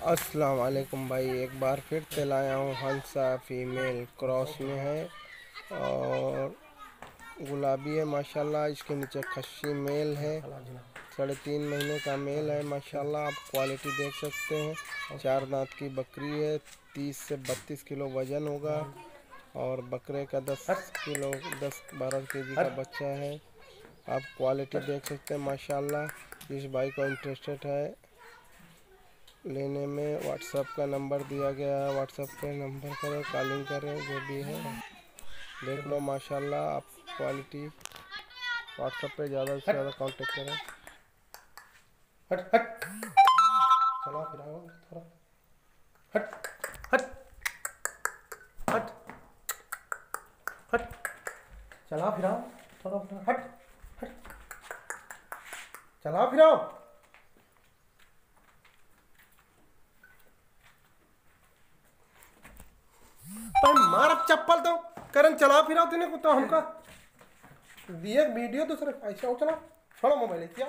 अस्सलाम वालेकुम भाई, एक बार फिर से लाया हूँ। हंसा फीमेल क्रॉस में है और गुलाबी है माशाल्लाह। इसके नीचे खस्सी मेल है, 3.5 महीने का मेल है माशाल्लाह। आप क्वालिटी देख सकते हैं। 4 दांत की बकरी है, 30 से 32 किलो वज़न होगा और बकरे का 10 किलो 10-12 केजी का बच्चा है। आप क्वालिटी देख सकते हैं माशाल्लाह। जिस भाई को इंटरेस्टेड है लेने में, व्हाट्सएप का नंबर दिया गया है, व्हाट्सएप पे नंबर करें, कॉलिंग करें, जो भी है देख लो माशाल्लाह। आप क्वालिटी व्हाट्सएप पे ज़्यादा से ज़्यादा कांटेक्ट करें। हट हट चला फिरा थोड़ा। हट हट हट हट चला फिरा थोड़ा थोड़ा। हट हट चला फिरा। पर मार अब चप्पल तो करन चला फिरा तूने को तो हमका दिए वीडियो दूसरे ऐसा चला छोड़ो मोबाइल किया।